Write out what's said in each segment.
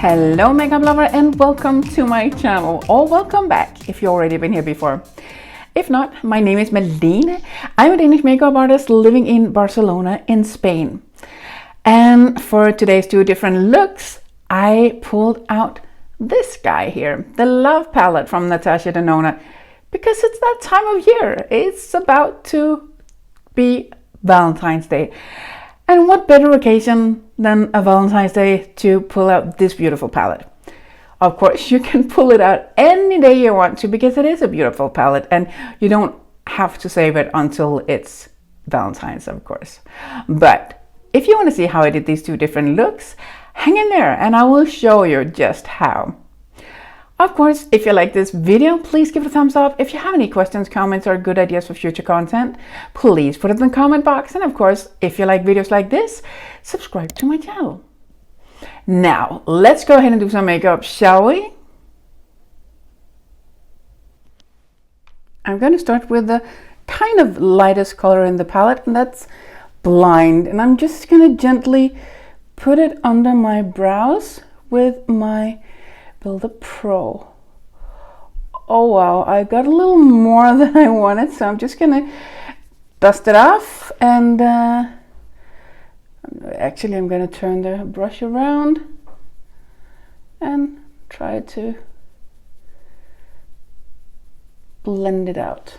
Hello makeup lover and welcome to my channel, or welcome back if you've already been here before. If not, my name is Malene. I'm a Danish makeup artist living in Barcelona in Spain. And for today's two different looks, I pulled out this guy here, the Love Palette from Natasha Denona, because it's that time of year. It's about to be Valentine's Day. And what better occasion than a Valentine's Day to pull out this beautiful palette. Of course, you can pull it out any day you want to because it is a beautiful palette and you don't have to save it until it's Valentine's, of course. But if you want to see how I did these two different looks, hang in there and I will show you just how. Of course, if you like this video, please give it a thumbs up. If you have any questions, comments, or good ideas for future content, please put it in the comment box. And of course, if you like videos like this, subscribe to my channel. Now, let's go ahead and do some makeup, shall we? I'm going to start with the kind of lightest color in the palette, and that's Blind. And I'm just going to gently put it under my brows with my Builder Pro. Oh wow, I got a little more than I wanted, so I'm just gonna dust it off and actually I'm gonna turn the brush around and try to blend it out.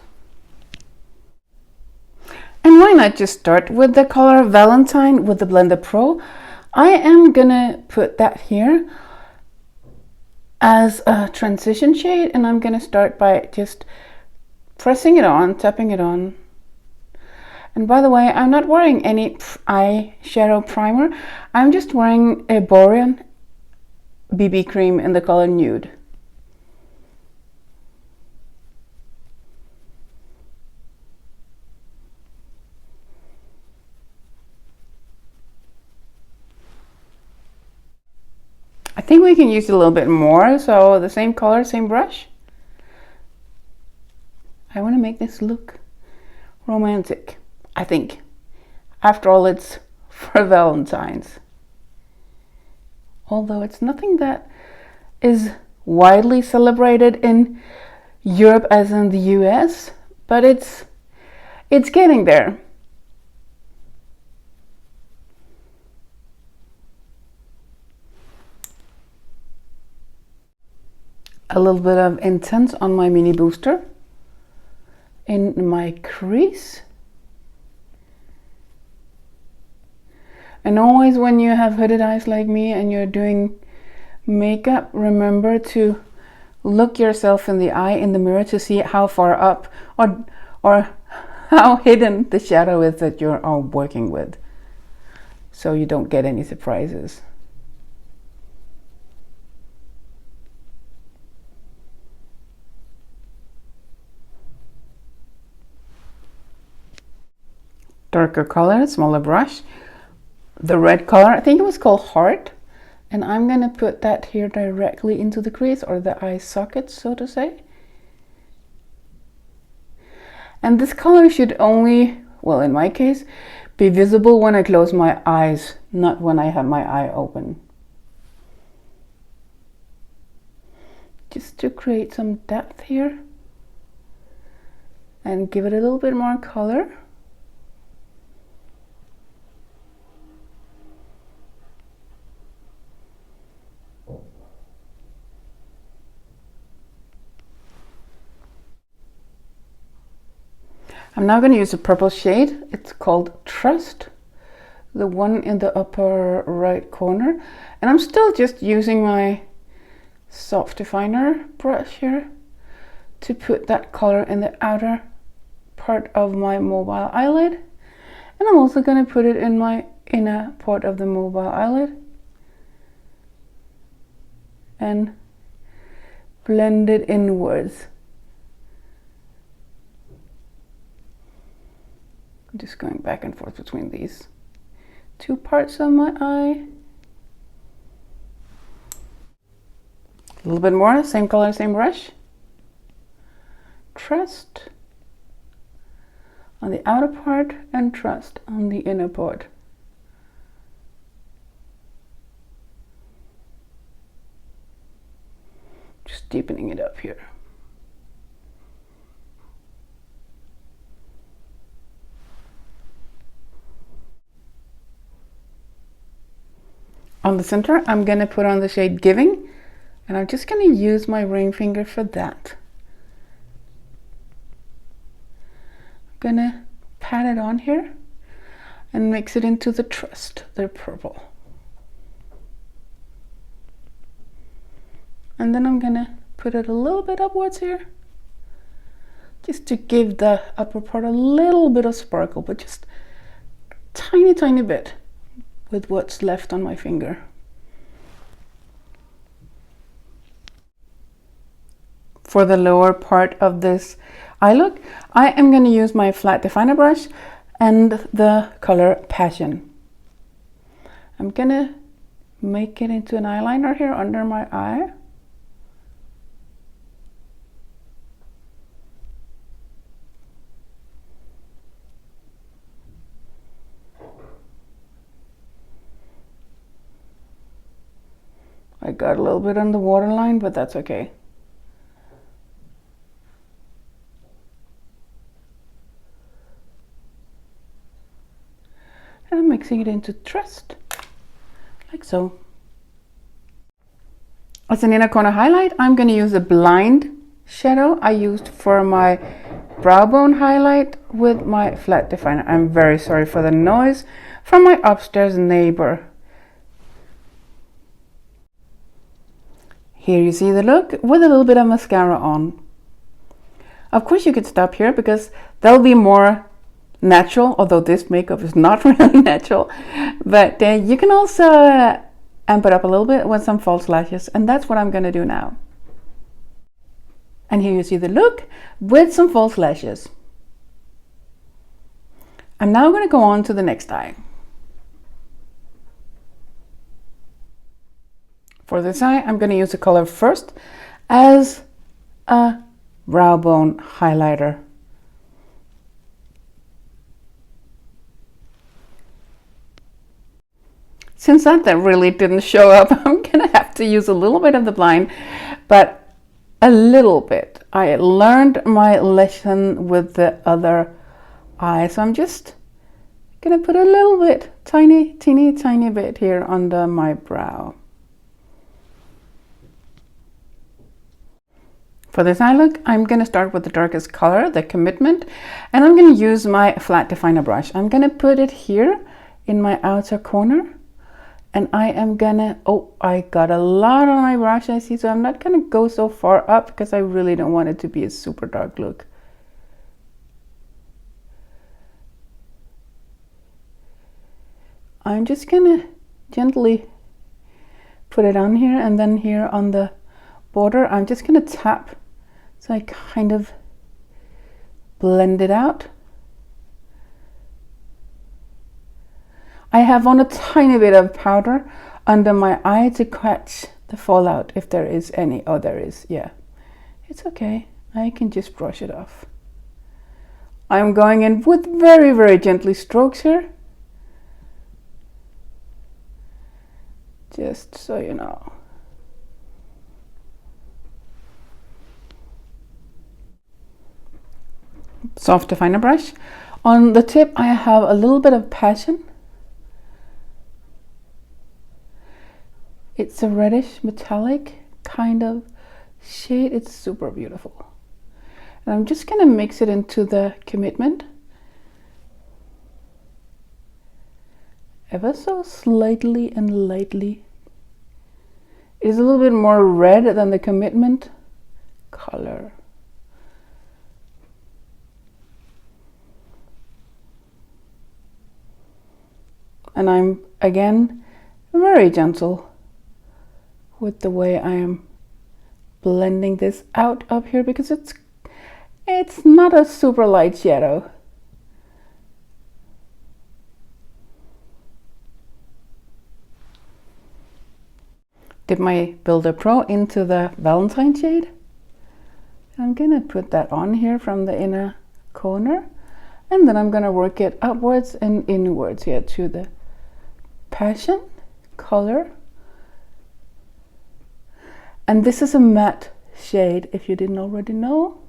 And why not just start with the color Valentine with the Blender Pro? I am gonna put that here as a transition shade, and I'm going to start by just pressing it on, tapping it on. And by the way, I'm not wearing any eyeshadow primer. I'm just wearing a Borean BB cream in the color Nude. I think we can use a little bit more, so the same color, same brush. I want to make this look romantic, I think. After all, it's for Valentine's. Although it's nothing that is widely celebrated in Europe as in the US, but it's getting there. A little bit of Intense on my mini booster in my crease. And always when you have hooded eyes like me and you're doing makeup, remember to look yourself in the eye in the mirror to see how far up or how hidden the shadow is that you're working with, so you don't get any surprises. Darker color, smaller brush. The red color, I think it was called Heart, and I'm going to put that here directly into the crease, or the eye socket, so to say. And this color should only, well in my case, be visible when I close my eyes, not when I have my eye open. Just to create some depth here and give it a little bit more color. I'm now going to use a purple shade. It's called Trust, the one in the upper right corner. And I'm still just using my soft definer brush here to put that color in the outer part of my mobile eyelid. And I'm also going to put it in my inner part of the mobile eyelid and blend it inwards. I'm just going back and forth between these two parts of my eye. A little bit more, same color, same brush. Trust on the outer part and trust on the inner part. Just deepening it up here. On the center, I'm going to put on the shade Giving, and I'm just going to use my ring finger for that. I'm going to pat it on here and mix it into the Trust, the purple. And then I'm going to put it a little bit upwards here, just to give the upper part a little bit of sparkle, but just a tiny, tiny bit with what's left on my finger. For the lower part of this eye look, I am going to use my flat definer brush and the color Passion. I'm going to make it into an eyeliner here under my eye. I got a little bit on the waterline, but that's okay. And I'm mixing it into Trust, like so. As an inner corner highlight, I'm going to use a blind shadow I used for my brow bone highlight with my flat definer. I'm very sorry for the noise from my upstairs neighbor. Here you see the look with a little bit of mascara on. Of course you could stop here because that'll be more natural, although this makeup is not really natural. But you can also amp it up a little bit with some false lashes, and that's what I'm going to do now. And here you see the look with some false lashes. I'm now going to go on to the next eye. For this eye, I'm going to use the color first as a brow bone highlighter. Since that really didn't show up, I'm going to have to use a little bit of the blind, but a little bit. I learned my lesson with the other eye, so I'm just going to put a little bit, tiny, teeny, tiny bit here under my brow. For this eye look, I'm going to start with the darkest color, the Commitment, and I'm going to use my flat definer brush. I'm going to put it here in my outer corner, and I am going to, oh, I got a lot on my brush, I see, so I'm not going to go so far up because I really don't want it to be a super dark look. I'm just going to gently put it on here, and then here on the border, I'm just going to tap so I kind of blend it out. I have on a tiny bit of powder under my eye to catch the fallout if there is any. Oh, there is, yeah. It's okay, I can just brush it off. I'm going in with very, very gently strokes here. Just so you know. Soft definer brush. On the tip I have a little bit of Passion. It's a reddish metallic kind of shade. It's super beautiful. And I'm just going to mix it into the Commitment. Ever so slightly and lightly. It is a little bit more red than the Commitment color. And I'm again very gentle with the way I am blending this out up here because it's not a super light shadow. Dip my Builder Pro into the Valentine shade. I'm gonna put that on here from the inner corner, And then I'm gonna work it upwards and inwards here to the passion color. And this is a matte shade, if you didn't already know.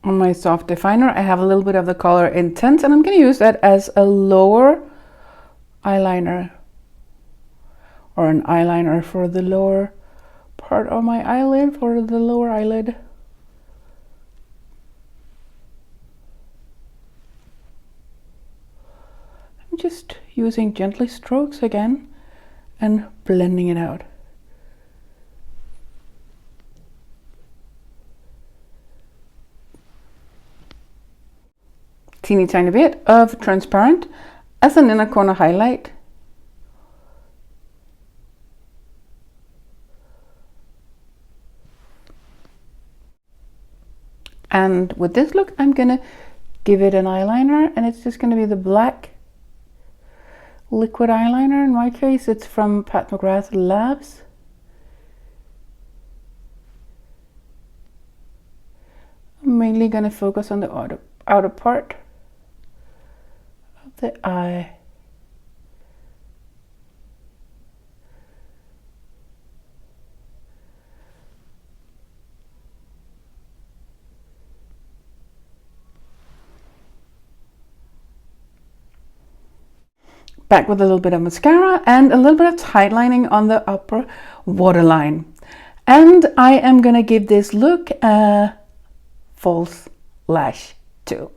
On my soft definer, I have a little bit of the color Intense, and I'm going to use that as a lower eyeliner, or an eyeliner for the lower part of my eyelid, for the lower eyelid. I'm just using gently strokes again and blending it out. Teeny tiny bit of transparent as an inner corner highlight. And with this look, I'm gonna give it an eyeliner, and it's just gonna be the black liquid eyeliner. In my case, it's from Pat McGrath Labs. I'm mainly gonna focus on the outer part of the eye. Back with a little bit of mascara and a little bit of tight lining on the upper waterline. And I am gonna give this look a false lash too.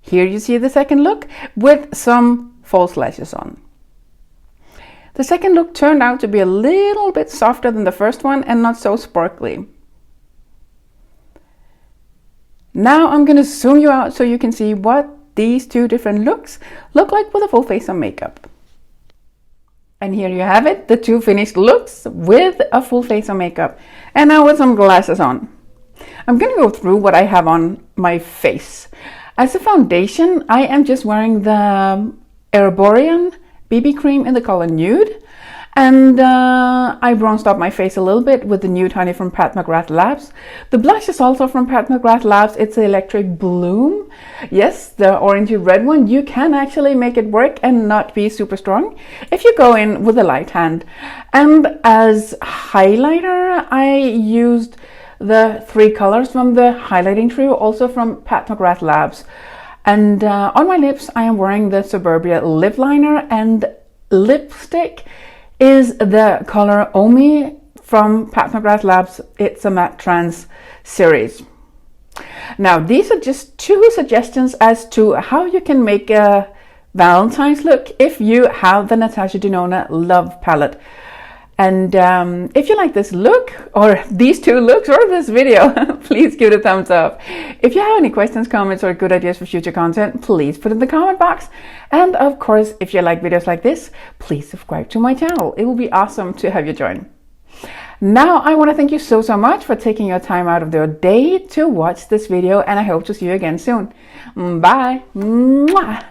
Here you see the second look with some false lashes on. The second look turned out to be a little bit softer than the first one and not so sparkly. Now I'm gonna zoom you out so you can see what these two different looks look like with a full face of makeup. And here you have it, the two finished looks with a full face of makeup. And now with some glasses on. I'm going to go through what I have on my face. As a foundation, I am just wearing the Herborian BB cream in the color Nude. And I bronzed up my face a little bit with the Nude Honey from Pat McGrath Labs. The blush is also from Pat McGrath Labs. It's the Electric Bloom. Yes, the orangey red one. You can actually make it work and not be super strong if you go in with a light hand. And as highlighter, I used the three colors from the highlighting trio, also from Pat McGrath Labs. And on my lips, I am wearing the Suburbia lip liner, and lipstick is the color Omi from Pat McGrath Labs. It's a matte trans series. Now, these are just two suggestions as to how you can make a Valentine's look if you have the Natasha Denona Love Palette. And if you like this look, or these two looks, or this video, please give it a thumbs up. If you have any questions, comments, or good ideas for future content, please put it in the comment box. And of course, if you like videos like this, please subscribe to my channel. It will be awesome to have you join. Now, I want to thank you so much for taking your time out of your day to watch this video, and I hope to see you again soon. Bye. Mwah.